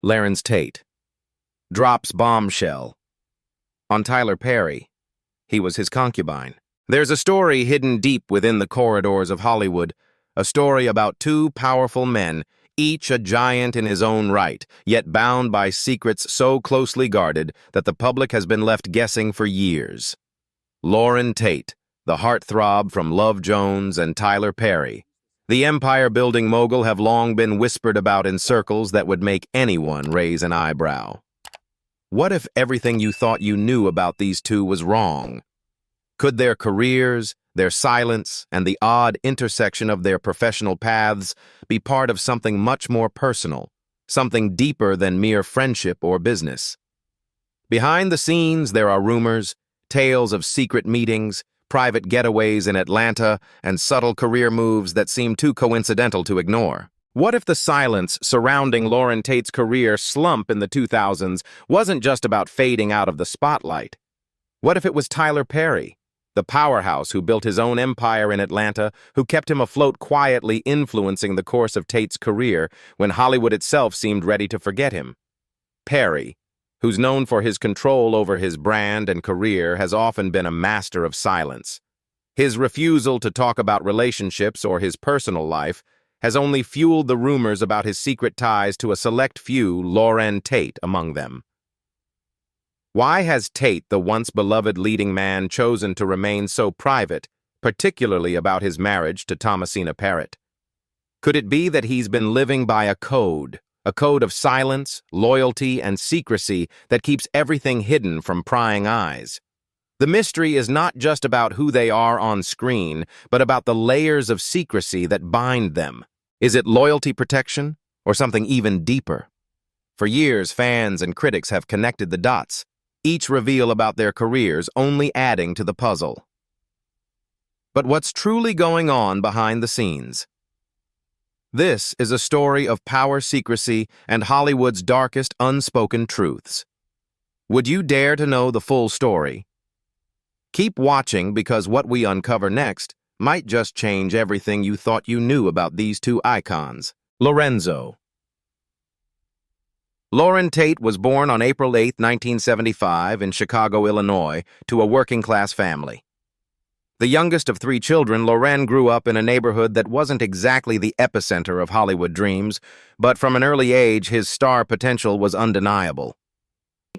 Larenz Tate drops bombshell on Tyler Perry. He was his concubine. There's a story hidden deep within the corridors of Hollywood, a story about two powerful men, each a giant in his own right, yet bound by secrets so closely guarded that the public has been left guessing for years. Larenz Tate, the heartthrob from Love Jones, and Tyler Perry, the empire-building mogul, have long been whispered about in circles that would make anyone raise an eyebrow. What if everything you thought you knew about these two was wrong? Could their careers, their silence, and the odd intersection of their professional paths be part of something much more personal, something deeper than mere friendship or business? Behind the scenes, there are rumors, tales of secret meetings, private getaways in Atlanta, and subtle career moves that seem too coincidental to ignore. What if the silence surrounding Larenz Tate's career slump in the 2000s wasn't just about fading out of the spotlight? What if it was Tyler Perry, the powerhouse who built his own empire in Atlanta, who kept him afloat, quietly influencing the course of Tate's career when Hollywood itself seemed ready to forget him? Perry, who's known for his control over his brand and career, has often been a master of silence. His refusal to talk about relationships or his personal life has only fueled the rumors about his secret ties to a select few, Larenz Tate among them. Why has Tate, the once beloved leading man, chosen to remain so private, particularly about his marriage to Thomasina Parrott? Could it be that he's been living by a code of silence, loyalty, and secrecy that keeps everything hidden from prying eyes? The mystery is not just about who they are on screen, but about the layers of secrecy that bind them. Is it loyalty protection, or something even deeper? For years, fans and critics have connected the dots, each reveal about their careers only adding to the puzzle. But what's truly going on behind the scenes? This is a story of power, secrecy, and Hollywood's darkest unspoken truths. Would you dare to know the full story? Keep watching, because what we uncover next might just change everything you thought you knew about these two icons. Larenz Tate was born on April 8, 1975, in Chicago, Illinois, to a working-class family. The youngest of three children, Larenz grew up in a neighborhood that wasn't exactly the epicenter of Hollywood dreams, but from an early age, his star potential was undeniable.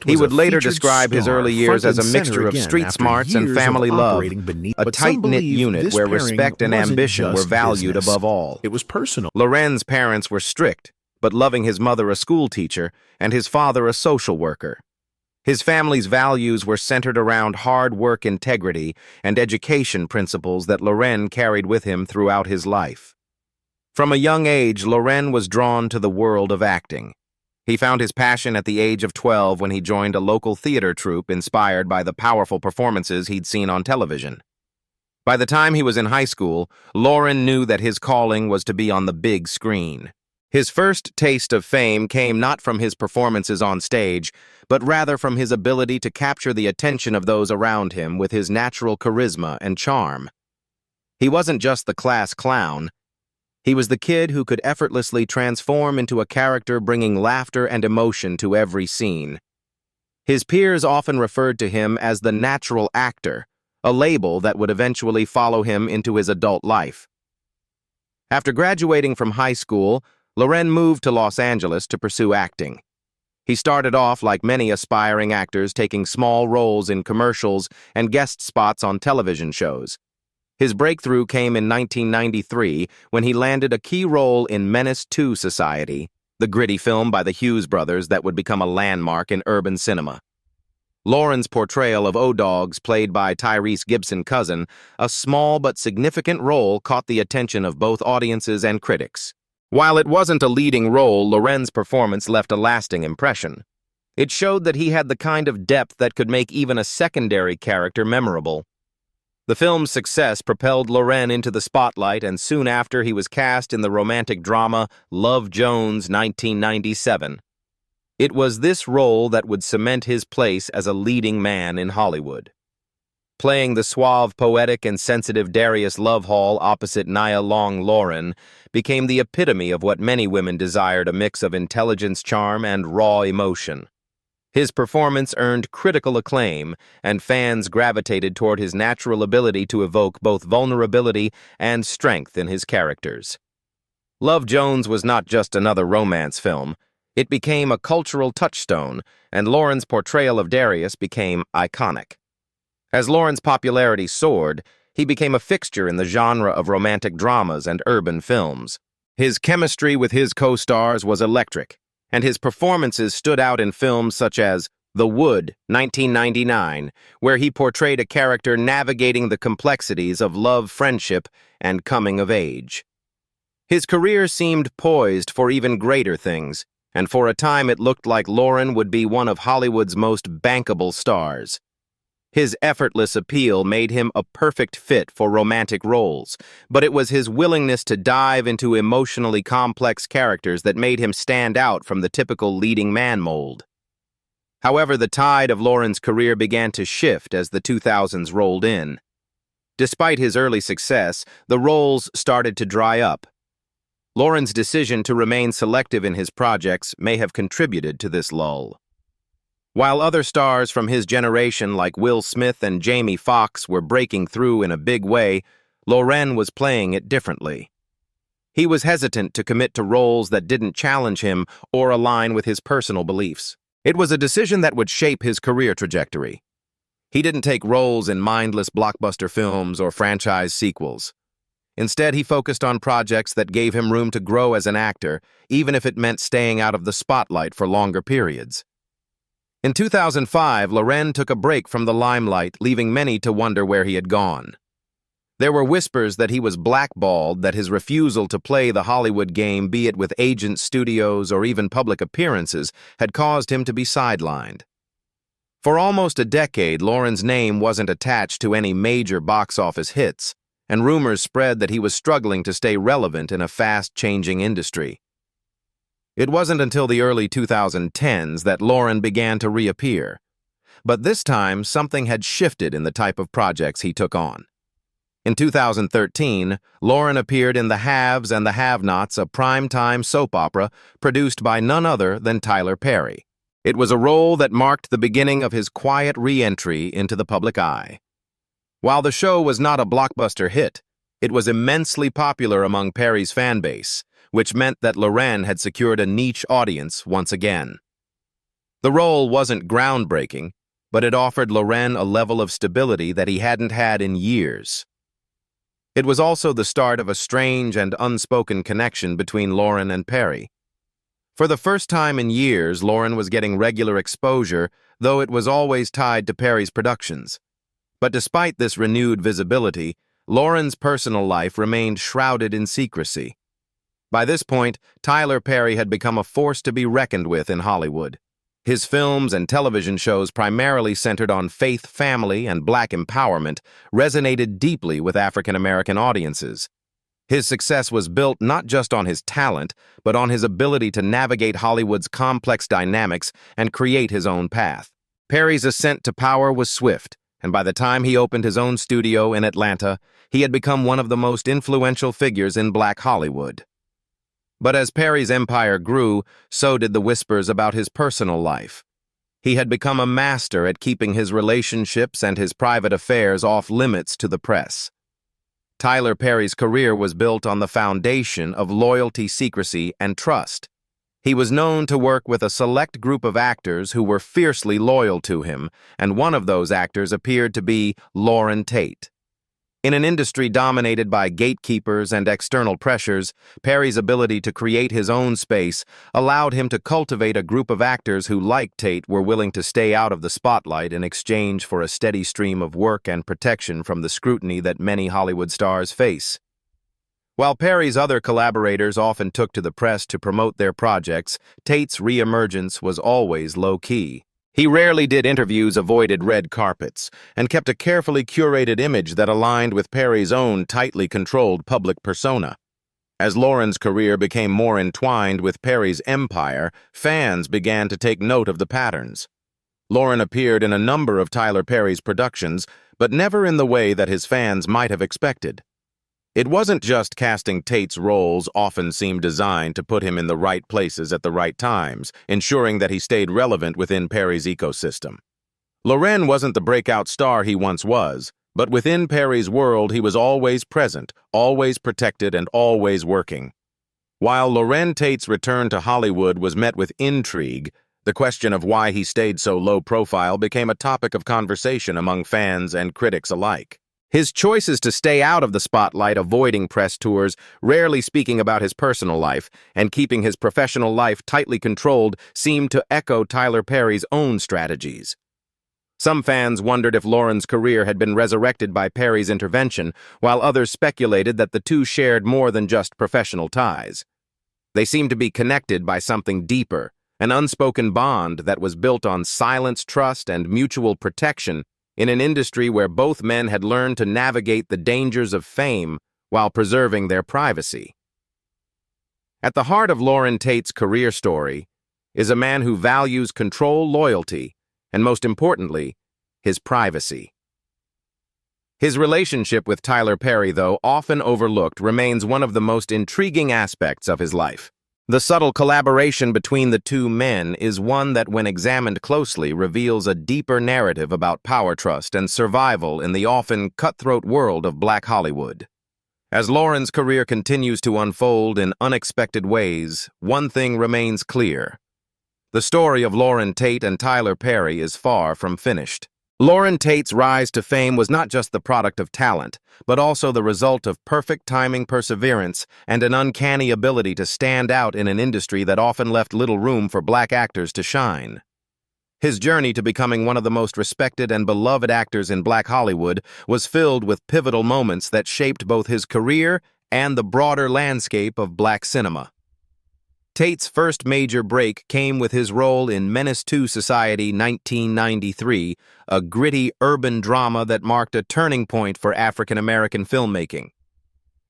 He would later describe his early years as a mixture of street smarts and family love, a tight-knit unit where respect and ambition were valued above all. It was personal. Larenz's parents were strict, but loving, his mother a schoolteacher and his father a social worker. His family's values were centered around hard work, integrity, and education principles that Larenz carried with him throughout his life. From a young age, Larenz was drawn to the world of acting. He found his passion at the age of 12 when he joined a local theater troupe inspired by the powerful performances he'd seen on television. By the time he was in high school, Larenz knew that his calling was to be on the big screen. His first taste of fame came not from his performances on stage, but rather from his ability to capture the attention of those around him with his natural charisma and charm. He wasn't just the class clown. He was the kid who could effortlessly transform into a character, bringing laughter and emotion to every scene. His peers often referred to him as the natural actor, a label that would eventually follow him into his adult life. After graduating from high school, Larenz moved to Los Angeles to pursue acting. He started off like many aspiring actors, taking small roles in commercials and guest spots on television shows. His breakthrough came in 1993 when he landed a key role in Menace II Society, the gritty film by the Hughes brothers that would become a landmark in urban cinema. Laren's portrayal of O-Dogs, played by Tyrese Gibson's cousin, a small but significant role, caught the attention of both audiences and critics. While it wasn't a leading role, Larenz's performance left a lasting impression. It showed that he had the kind of depth that could make even a secondary character memorable. The film's success propelled Larenz into the spotlight, and soon after he was cast in the romantic drama Love Jones, 1997. It was this role that would cement his place as a leading man in Hollywood. Playing the suave, poetic, and sensitive Darius Lovehall opposite Nia Long Lauren became the epitome of what many women desired: a mix of intelligence, charm, and raw emotion. His performance earned critical acclaim, and fans gravitated toward his natural ability to evoke both vulnerability and strength in his characters. Love Jones was not just another romance film. It became a cultural touchstone, and Lauren's portrayal of Darius became iconic. As Lauren's popularity soared, he became a fixture in the genre of romantic dramas and urban films. His chemistry with his co-stars was electric, and his performances stood out in films such as The Wood, 1999, where he portrayed a character navigating the complexities of love, friendship, and coming of age. His career seemed poised for even greater things, and for a time it looked like Lauren would be one of Hollywood's most bankable stars. His effortless appeal made him a perfect fit for romantic roles, but it was his willingness to dive into emotionally complex characters that made him stand out from the typical leading man mold. However, the tide of Lauren's career began to shift as the 2000s rolled in. Despite his early success, the roles started to dry up. Lauren's decision to remain selective in his projects may have contributed to this lull. While other stars from his generation like Will Smith and Jamie Foxx were breaking through in a big way, Lauren was playing it differently. He was hesitant to commit to roles that didn't challenge him or align with his personal beliefs. It was a decision that would shape his career trajectory. He didn't take roles in mindless blockbuster films or franchise sequels. Instead, he focused on projects that gave him room to grow as an actor, even if it meant staying out of the spotlight for longer periods. In 2005, Larenz took a break from the limelight, leaving many to wonder where he had gone. There were whispers that he was blackballed, that his refusal to play the Hollywood game, be it with agents, studios, or even public appearances, had caused him to be sidelined. For almost a decade, Lauren's name wasn't attached to any major box office hits, and rumors spread that he was struggling to stay relevant in a fast-changing industry. It wasn't until the early 2010s that Lauren began to reappear. But this time, something had shifted in the type of projects he took on. In 2013, Lauren appeared in The Haves and the Have-Nots, a primetime soap opera produced by none other than Tyler Perry. It was a role that marked the beginning of his quiet re-entry into the public eye. While the show was not a blockbuster hit, it was immensely popular among Perry's fan base, which meant that Larenz had secured a niche audience once again. The role wasn't groundbreaking, but it offered Larenz a level of stability that he hadn't had in years. It was also the start of a strange and unspoken connection between Lauren and Perry. For the first time in years, Lauren was getting regular exposure, though it was always tied to Perry's productions. But despite this renewed visibility, Lauren's personal life remained shrouded in secrecy. By this point, Tyler Perry had become a force to be reckoned with in Hollywood. His films and television shows, primarily centered on faith, family, and Black empowerment, resonated deeply with African-American audiences. His success was built not just on his talent, but on his ability to navigate Hollywood's complex dynamics and create his own path. Perry's ascent to power was swift, and by the time he opened his own studio in Atlanta, he had become one of the most influential figures in Black Hollywood. But as Perry's empire grew, so did the whispers about his personal life. He had become a master at keeping his relationships and his private affairs off limits to the press. Tyler Perry's career was built on the foundation of loyalty, secrecy, and trust. He was known to work with a select group of actors who were fiercely loyal to him, and one of those actors appeared to be Larenz Tate. In an industry dominated by gatekeepers and external pressures, Perry's ability to create his own space allowed him to cultivate a group of actors who, like Tate, were willing to stay out of the spotlight in exchange for a steady stream of work and protection from the scrutiny that many Hollywood stars face. While Perry's other collaborators often took to the press to promote their projects, Tate's reemergence was always low-key. He rarely did interviews, avoided red carpets, and kept a carefully curated image that aligned with Perry's own tightly controlled public persona. As Lauren's career became more entwined with Perry's empire, fans began to take note of the patterns. Lauren appeared in a number of Tyler Perry's productions, but never in the way that his fans might have expected. It wasn't just casting. Tate's roles often seemed designed to put him in the right places at the right times, ensuring that he stayed relevant within Perry's ecosystem. Larenz wasn't the breakout star he once was, but within Perry's world he was always present, always protected, and always working. While Larenz Tate's return to Hollywood was met with intrigue, the question of why he stayed so low profile became a topic of conversation among fans and critics alike. His choices to stay out of the spotlight, avoiding press tours, rarely speaking about his personal life, and keeping his professional life tightly controlled seemed to echo Tyler Perry's own strategies. Some fans wondered if Laren's career had been resurrected by Perry's intervention, while others speculated that the two shared more than just professional ties. They seemed to be connected by something deeper, an unspoken bond that was built on silence, trust, and mutual protection in an industry where both men had learned to navigate the dangers of fame while preserving their privacy. At the heart of Larenz Tate's career story is a man who values control, loyalty, and most importantly, his privacy. His relationship with Tyler Perry, though often overlooked, remains one of the most intriguing aspects of his life. The subtle collaboration between the two men is one that, when examined closely, reveals a deeper narrative about power, trust, and survival in the often cutthroat world of Black Hollywood. As Laren's career continues to unfold in unexpected ways, one thing remains clear. The story of Larenz Tate and Tyler Perry is far from finished. Larenz Tate's rise to fame was not just the product of talent, but also the result of perfect timing, perseverance, and an uncanny ability to stand out in an industry that often left little room for Black actors to shine. His journey to becoming one of the most respected and beloved actors in Black Hollywood was filled with pivotal moments that shaped both his career and the broader landscape of Black cinema. Tate's first major break came with his role in Menace to Society 1993, a gritty urban drama that marked a turning point for African-American filmmaking.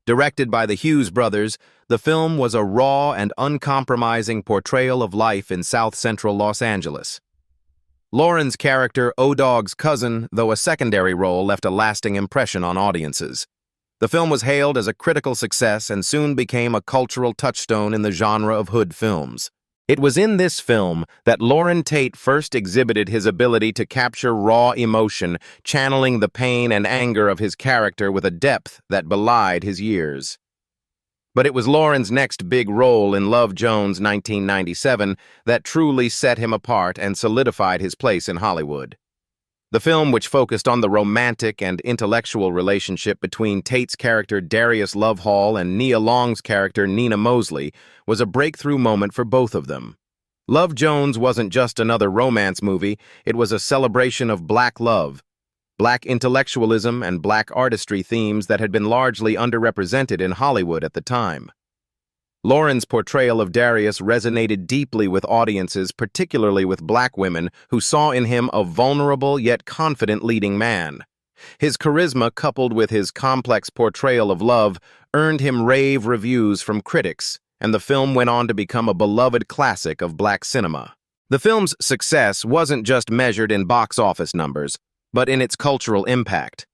Directed by the Hughes brothers, the film was a raw and uncompromising portrayal of life in South Central Los Angeles. Laren's character, O-Dog's cousin, though a secondary role, left a lasting impression on audiences. The film was hailed as a critical success and soon became a cultural touchstone in the genre of hood films. It was in this film that Larenz Tate first exhibited his ability to capture raw emotion, channeling the pain and anger of his character with a depth that belied his years. But it was Laren's next big role in Love Jones 1997 that truly set him apart and solidified his place in Hollywood. The film, which focused on the romantic and intellectual relationship between Tate's character Darius Love Hall and Nia Long's character Nina Mosley, was a breakthrough moment for both of them. Love Jones wasn't just another romance movie, it was a celebration of Black love, Black intellectualism, and Black artistry, themes that had been largely underrepresented in Hollywood at the time. Laren's portrayal of Darius resonated deeply with audiences, particularly with Black women who saw in him a vulnerable yet confident leading man. His charisma, coupled with his complex portrayal of love, earned him rave reviews from critics, and the film went on to become a beloved classic of Black cinema. The film's success wasn't just measured in box office numbers, but in its cultural impact.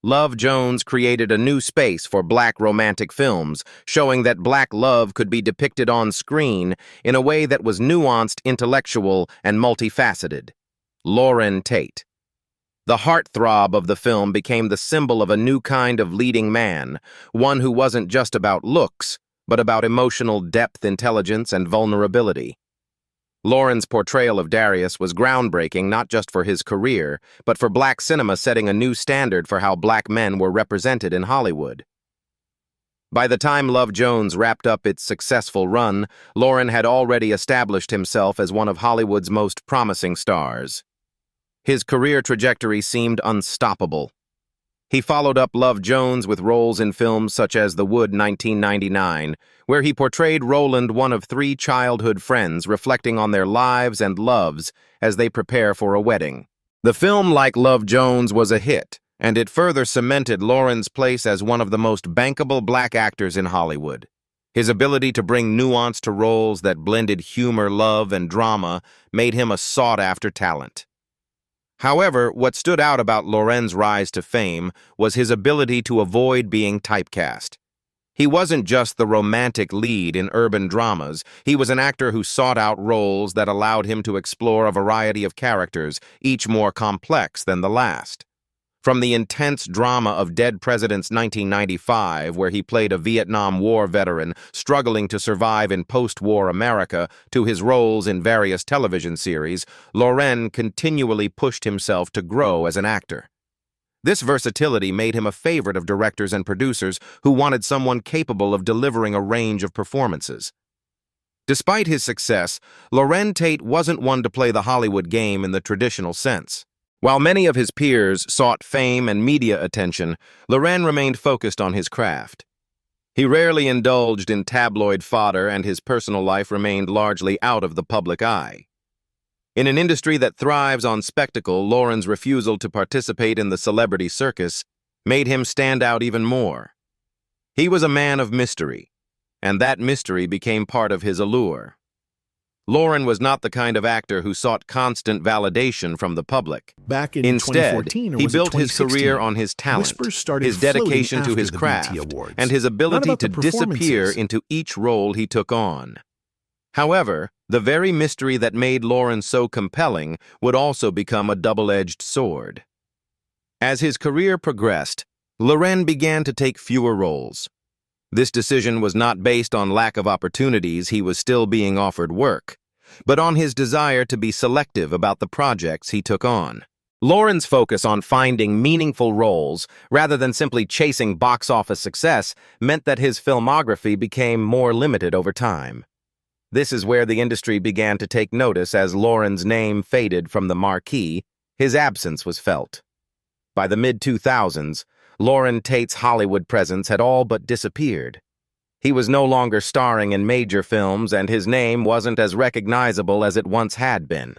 Love Jones created a new space for Black romantic films, showing that Black love could be depicted on screen in a way that was nuanced, intellectual, and multifaceted. Larenz Tate. The heartthrob of the film became the symbol of a new kind of leading man, one who wasn't just about looks, but about emotional depth, intelligence, and vulnerability. Laren's portrayal of Darius was groundbreaking not just for his career, but for Black cinema, setting a new standard for how Black men were represented in Hollywood. By the time Love Jones wrapped up its successful run, Larenz had already established himself as one of Hollywood's most promising stars. His career trajectory seemed unstoppable. He followed up Love Jones with roles in films such as The Wood 1999, where he portrayed Roland, one of 3 childhood friends, reflecting on their lives and loves as they prepare for a wedding. The film, like Love Jones, was a hit, and it further cemented Laren's place as one of the most bankable Black actors in Hollywood. His ability to bring nuance to roles that blended humor, love, and drama made him a sought-after talent. However, what stood out about Larenz' rise to fame was his ability to avoid being typecast. He wasn't just the romantic lead in urban dramas, he was an actor who sought out roles that allowed him to explore a variety of characters, each more complex than the last. From the intense drama of Dead Presidents 1995, where he played a Vietnam War veteran struggling to survive in post-war America, to his roles in various television series, Larenz continually pushed himself to grow as an actor. This versatility made him a favorite of directors and producers who wanted someone capable of delivering a range of performances. Despite his success, Larenz Tate wasn't one to play the Hollywood game in the traditional sense. While many of his peers sought fame and media attention, Larenz remained focused on his craft. He rarely indulged in tabloid fodder, and his personal life remained largely out of the public eye. In an industry that thrives on spectacle, Larenz' refusal to participate in the celebrity circus made him stand out even more. He was a man of mystery, and that mystery became part of his allure. Larenz was not the kind of actor who sought constant validation from the public. Back in Instead, 2014, or he was it built his 2016, career on his talent, whispers started his dedication to floating his after the craft, BET Awards. and his Not ability about to the disappear performances. into each role he took on. However, the very mystery that made Larenz so compelling would also become a double-edged sword. As his career progressed, Larenz began to take fewer roles. This decision was not based on lack of opportunities; he was still being offered work, but on his desire to be selective about the projects he took on. Larenz' focus on finding meaningful roles, rather than simply chasing box office success, meant that his filmography became more limited over time. This is where the industry began to take notice. As Larenz' name faded from the marquee, his absence was felt. By the mid-2000s, Larenz Tate's Hollywood presence had all but disappeared. He was no longer starring in major films, and his name wasn't as recognizable as it once had been.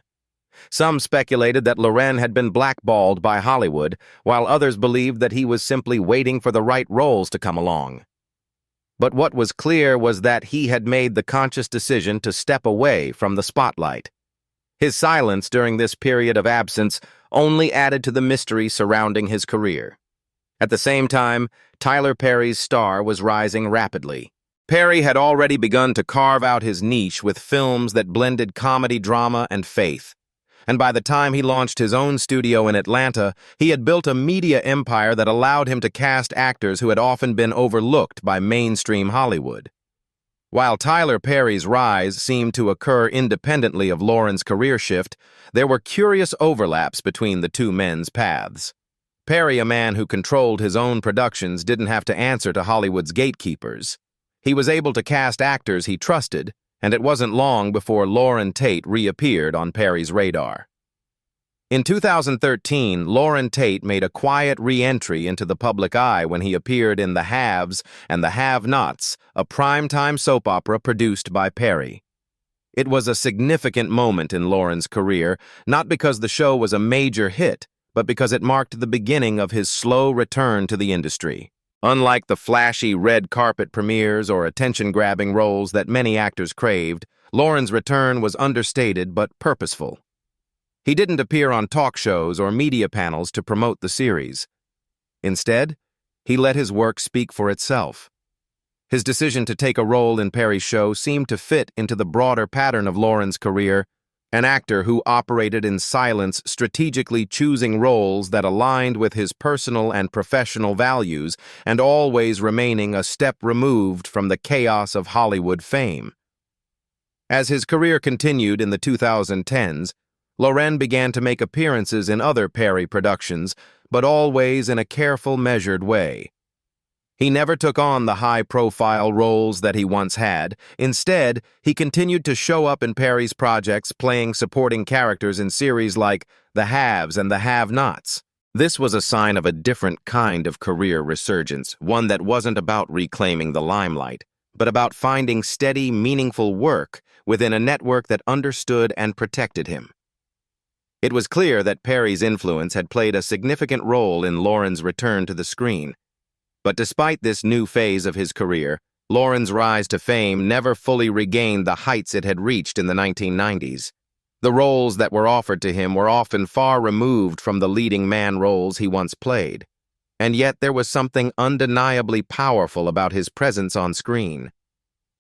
Some speculated that Larenz had been blackballed by Hollywood, while others believed that he was simply waiting for the right roles to come along. But what was clear was that he had made the conscious decision to step away from the spotlight. His silence during this period of absence only added to the mystery surrounding his career. At the same time, Tyler Perry's star was rising rapidly. Perry had already begun to carve out his niche with films that blended comedy, drama, and faith. And by the time he launched his own studio in Atlanta, he had built a media empire that allowed him to cast actors who had often been overlooked by mainstream Hollywood. While Tyler Perry's rise seemed to occur independently of Larenz' career shift, there were curious overlaps between the two men's paths. Perry, a man who controlled his own productions, didn't have to answer to Hollywood's gatekeepers. He was able to cast actors he trusted, and it wasn't long before Larenz Tate reappeared on Perry's radar. In 2013, Larenz Tate made a quiet re-entry into the public eye when he appeared in The Haves and the Have-Nots, a primetime soap opera produced by Perry. It was a significant moment in Larenz' career, not because the show was a major hit, but because it marked the beginning of his slow return to the industry. Unlike the flashy red carpet premieres or attention-grabbing roles that many actors craved, Larenz' return was understated but purposeful. He didn't appear on talk shows or media panels to promote the series. Instead, he let his work speak for itself. His decision to take a role in Perry's show seemed to fit into the broader pattern of Larenz' career, an actor who operated in silence, strategically choosing roles that aligned with his personal and professional values, and always remaining a step removed from the chaos of Hollywood fame. As his career continued in the 2010s, Larenz began to make appearances in other Perry productions, but always in a careful, measured way. He never took on the high-profile roles that he once had. Instead, he continued to show up in Perry's projects, playing supporting characters in series like The Haves and the Have-Nots. This was a sign of a different kind of career resurgence, one that wasn't about reclaiming the limelight, but about finding steady, meaningful work within a network that understood and protected him. It was clear that Perry's influence had played a significant role in Larenz' return to the screen. But despite this new phase of his career, Larenz' rise to fame never fully regained the heights it had reached in the 1990s. The roles that were offered to him were often far removed from the leading man roles he once played. And yet there was something undeniably powerful about his presence on screen.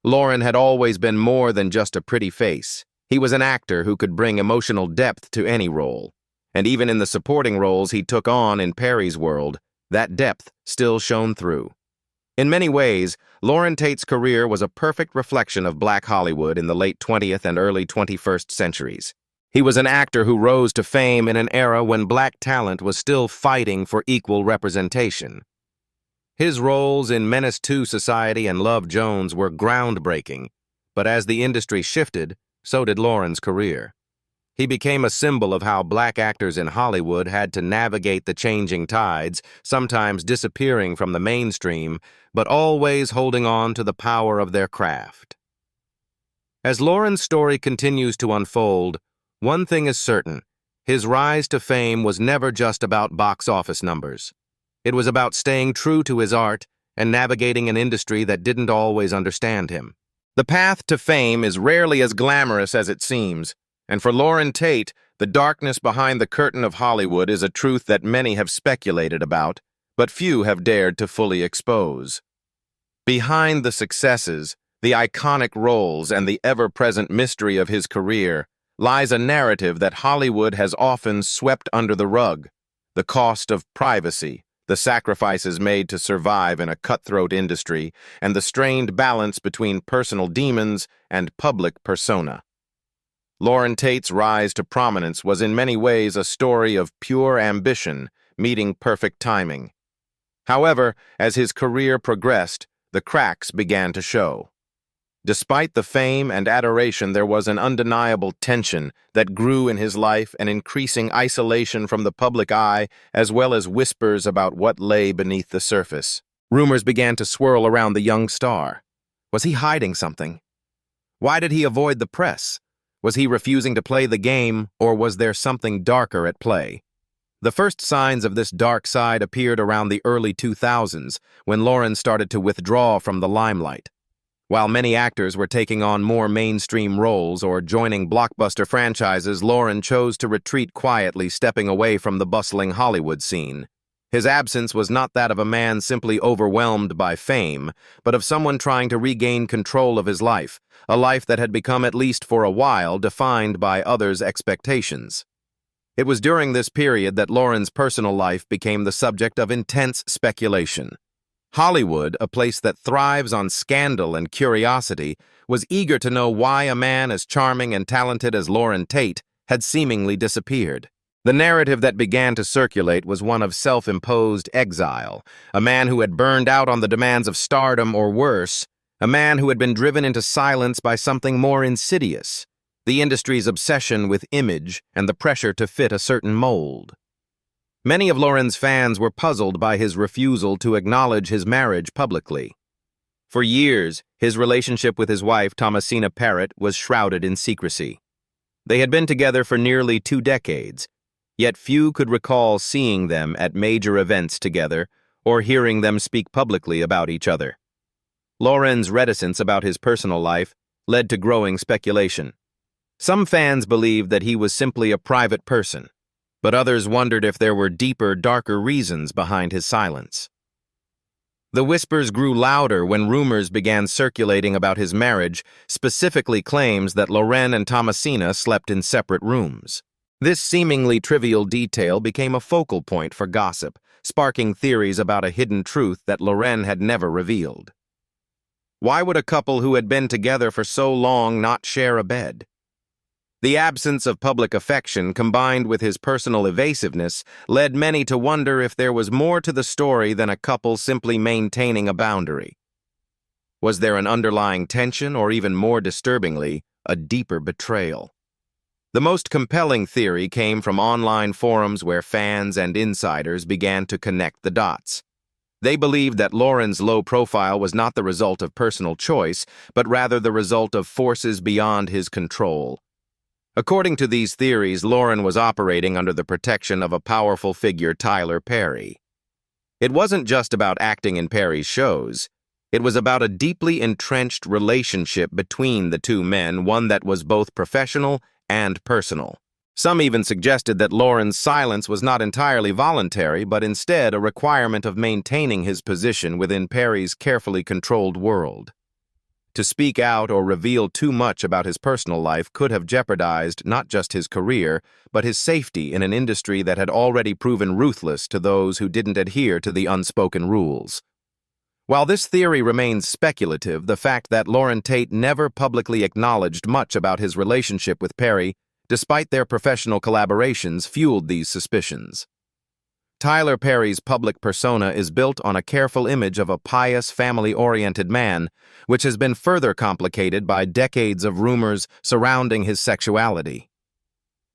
Larenz had always been more than just a pretty face. He was an actor who could bring emotional depth to any role. And even in the supporting roles he took on in Perry's world, that depth still shone through. In many ways, Larenz Tate's career was a perfect reflection of Black Hollywood in the late 20th and early 21st centuries. He was an actor who rose to fame in an era when Black talent was still fighting for equal representation. His roles in Menace II Society and Love Jones were groundbreaking, but as the industry shifted, so did Laren's career. He became a symbol of how Black actors in Hollywood had to navigate the changing tides, sometimes disappearing from the mainstream, but always holding on to the power of their craft. As Laren's story continues to unfold, one thing is certain: his rise to fame was never just about box office numbers. It was about staying true to his art and navigating an industry that didn't always understand him. The path to fame is rarely as glamorous as it seems, and for Larenz Tate, the darkness behind the curtain of Hollywood is a truth that many have speculated about, but few have dared to fully expose. Behind the successes, the iconic roles, and the ever-present mystery of his career lies a narrative that Hollywood has often swept under the rug: the cost of privacy, the sacrifices made to survive in a cutthroat industry, and the strained balance between personal demons and public persona. Larenz Tate's rise to prominence was in many ways a story of pure ambition meeting perfect timing. However, as his career progressed, the cracks began to show. Despite the fame and adoration, there was an undeniable tension that grew in his life, an increasing isolation from the public eye, as well as whispers about what lay beneath the surface. Rumors began to swirl around the young star. Was he hiding something? Why did he avoid the press? Was he refusing to play the game, or was there something darker at play? The first signs of this dark side appeared around the early 2000s, when Larenz started to withdraw from the limelight. While many actors were taking on more mainstream roles or joining blockbuster franchises, Larenz chose to retreat quietly, stepping away from the bustling Hollywood scene. His absence was not that of a man simply overwhelmed by fame, but of someone trying to regain control of his life, a life that had become, at least for a while, defined by others' expectations. It was during this period that Laren's personal life became the subject of intense speculation. Hollywood, a place that thrives on scandal and curiosity, was eager to know why a man as charming and talented as Larenz Tate had seemingly disappeared. The narrative that began to circulate was one of self-imposed exile, a man who had burned out on the demands of stardom or worse, a man who had been driven into silence by something more insidious: the industry's obsession with image and the pressure to fit a certain mold. Many of Laren's fans were puzzled by his refusal to acknowledge his marriage publicly. For years, his relationship with his wife, Thomasina Parrott, was shrouded in secrecy. They had been together for nearly 2 decades, yet few could recall seeing them at major events together or hearing them speak publicly about each other. Laren's reticence about his personal life led to growing speculation. Some fans believed that he was simply a private person, but others wondered if there were deeper, darker reasons behind his silence. The whispers grew louder when rumors began circulating about his marriage, specifically claims that Larenz and Thomasina slept in separate rooms. This seemingly trivial detail became a focal point for gossip, sparking theories about a hidden truth that Larenz had never revealed. Why would a couple who had been together for so long not share a bed? The absence of public affection, combined with his personal evasiveness, led many to wonder if there was more to the story than a couple simply maintaining a boundary. Was there an underlying tension, or even more disturbingly, a deeper betrayal? The most compelling theory came from online forums where fans and insiders began to connect the dots. They believed that Laren's low profile was not the result of personal choice, but rather the result of forces beyond his control. According to these theories, Larenz was operating under the protection of a powerful figure, Tyler Perry. It wasn't just about acting in Perry's shows. It was about a deeply entrenched relationship between the two men, one that was both professional and personal. Some even suggested that Laren's silence was not entirely voluntary, but instead a requirement of maintaining his position within Perry's carefully controlled world. To speak out or reveal too much about his personal life could have jeopardized not just his career, but his safety in an industry that had already proven ruthless to those who didn't adhere to the unspoken rules. While this theory remains speculative, the fact that Larenz Tate never publicly acknowledged much about his relationship with Perry, despite their professional collaborations, fueled these suspicions. Tyler Perry's public persona is built on a careful image of a pious, family-oriented man, which has been further complicated by decades of rumors surrounding his sexuality.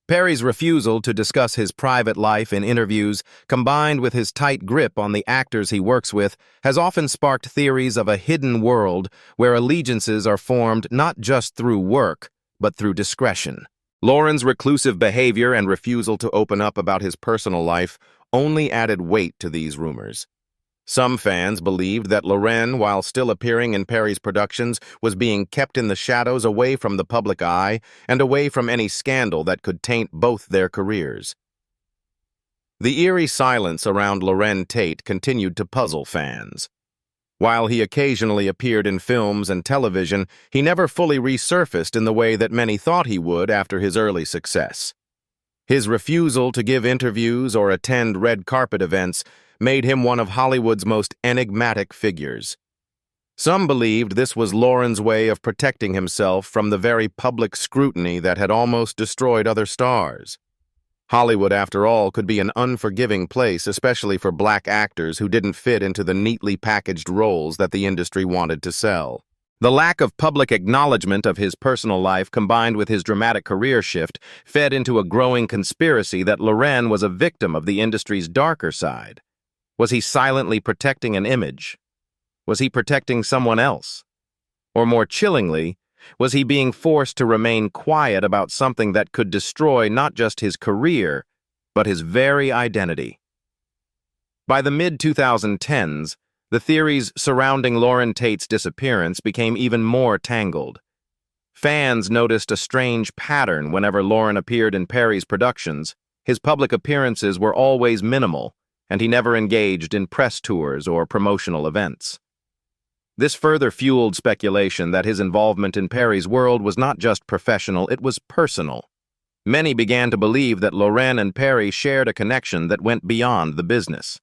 Perry's refusal to discuss his private life in interviews, combined with his tight grip on the actors he works with, has often sparked theories of a hidden world where allegiances are formed not just through work, but through discretion. Laren's reclusive behavior and refusal to open up about his personal life only added weight to these rumors. Some fans believed that Larenz, while still appearing in Perry's productions, was being kept in the shadows away from the public eye and away from any scandal that could taint both their careers. The eerie silence around Larenz Tate continued to puzzle fans. While he occasionally appeared in films and television, he never fully resurfaced in the way that many thought he would after his early success. His refusal to give interviews or attend red carpet events made him one of Hollywood's most enigmatic figures. Some believed this was Laren's way of protecting himself from the very public scrutiny that had almost destroyed other stars. Hollywood, after all, could be an unforgiving place, especially for black actors who didn't fit into the neatly packaged roles that the industry wanted to sell. The lack of public acknowledgement of his personal life, combined with his dramatic career shift, fed into a growing conspiracy that Larenz was a victim of the industry's darker side. Was he silently protecting an image? Was he protecting someone else? Or more chillingly, was he being forced to remain quiet about something that could destroy not just his career, but his very identity? By the mid-2010s, the theories surrounding Larenz Tate's disappearance became even more tangled. Fans noticed a strange pattern whenever Larenz appeared in Perry's productions. His public appearances were always minimal, and he never engaged in press tours or promotional events. This further fueled speculation that his involvement in Perry's world was not just professional, it was personal. Many began to believe that Larenz and Perry shared a connection that went beyond the business.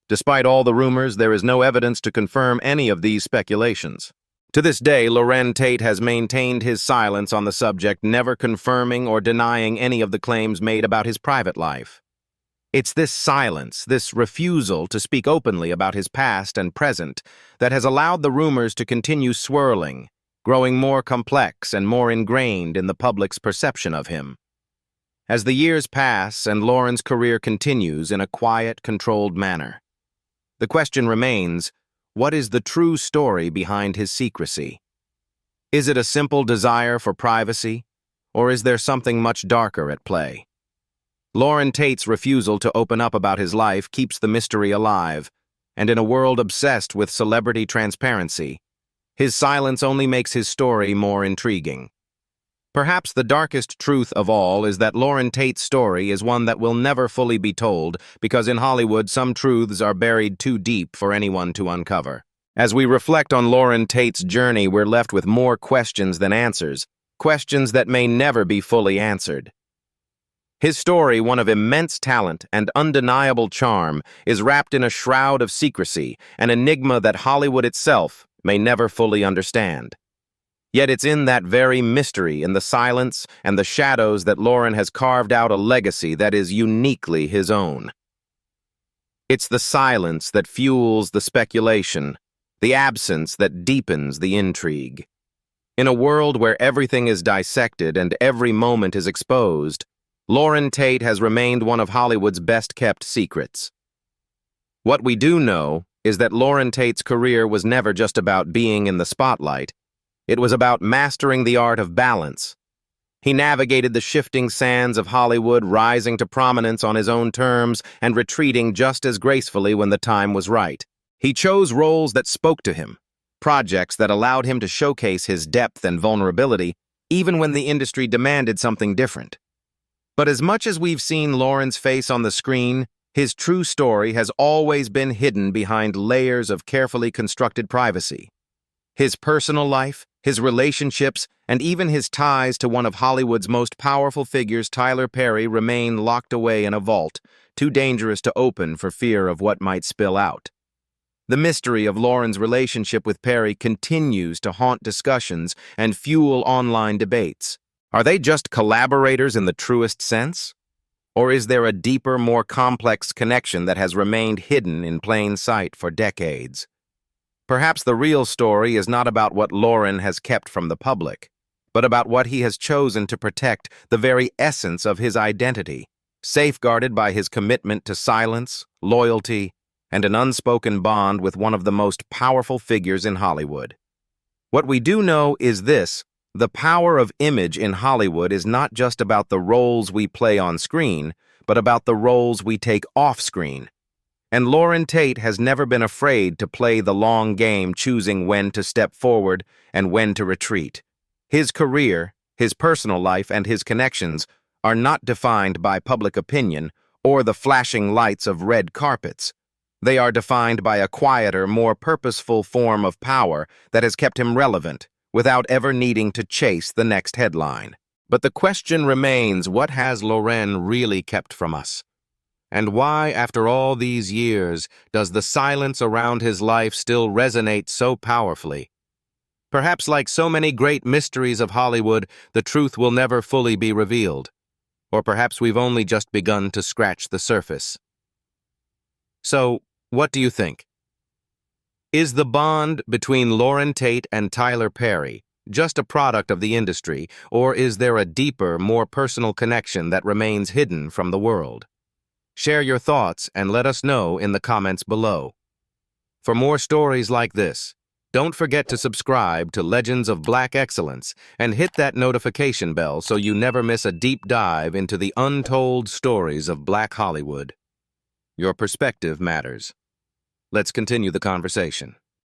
Despite all the rumors, there is no evidence to confirm any of these speculations. To this day, Larenz Tate has maintained his silence on the subject, never confirming or denying any of the claims made about his private life. It's this silence, this refusal to speak openly about his past and present, that has allowed the rumors to continue swirling, growing more complex and more ingrained in the public's perception of him. As the years pass and Laren's career continues in a quiet, controlled manner, the question remains, what is the true story behind his secrecy? Is it a simple desire for privacy, or is there something much darker at play? Larenz Tate's refusal to open up about his life keeps the mystery alive, and in a world obsessed with celebrity transparency, his silence only makes his story more intriguing. Perhaps the darkest truth of all is that Larenz Tate's story is one that will never fully be told, because in Hollywood some truths are buried too deep for anyone to uncover. As we reflect on Larenz Tate's journey, we're left with more questions than answers, questions that may never be fully answered. His story, one of immense talent and undeniable charm, is wrapped in a shroud of secrecy, an enigma that Hollywood itself may never fully understand. Yet it's in that very mystery, in the silence and the shadows, that Larenz has carved out a legacy that is uniquely his own. It's the silence that fuels the speculation, the absence that deepens the intrigue. In a world where everything is dissected and every moment is exposed, Larenz Tate has remained one of Hollywood's best-kept secrets. What we do know is that Larenz Tate's career was never just about being in the spotlight. It was about mastering the art of balance. He navigated the shifting sands of Hollywood, rising to prominence on his own terms and retreating just as gracefully when the time was right. He chose roles that spoke to him, projects that allowed him to showcase his depth and vulnerability, even when the industry demanded something different. But as much as we've seen Laren's face on the screen, his true story has always been hidden behind layers of carefully constructed privacy. His personal life, his relationships, and even his ties to one of Hollywood's most powerful figures, Tyler Perry, remain locked away in a vault, too dangerous to open for fear of what might spill out. The mystery of Laren's relationship with Perry continues to haunt discussions and fuel online debates. Are they just collaborators in the truest sense? Or is there a deeper, more complex connection that has remained hidden in plain sight for decades? Perhaps the real story is not about what Laren has kept from the public, but about what he has chosen to protect, the very essence of his identity, safeguarded by his commitment to silence, loyalty, and an unspoken bond with one of the most powerful figures in Hollywood. What we do know is this: the power of image in Hollywood is not just about the roles we play on screen, but about the roles we take off screen. And Larenz Tate has never been afraid to play the long game, choosing when to step forward and when to retreat. His career, his personal life, and his connections are not defined by public opinion or the flashing lights of red carpets. They are defined by a quieter, more purposeful form of power that has kept him relevant, without ever needing to chase the next headline. But the question remains, what has Laren really kept from us? And why, after all these years, does the silence around his life still resonate so powerfully? Perhaps like so many great mysteries of Hollywood, the truth will never fully be revealed. Or perhaps we've only just begun to scratch the surface. So, what do you think? Is the bond between Larenz Tate and Tyler Perry just a product of the industry, or is there a deeper, more personal connection that remains hidden from the world? Share your thoughts and let us know in the comments below. For more stories like this, don't forget to subscribe to Legends of Black Excellence and hit that notification bell so you never miss a deep dive into the untold stories of Black Hollywood. Your perspective matters. Let's continue the conversation.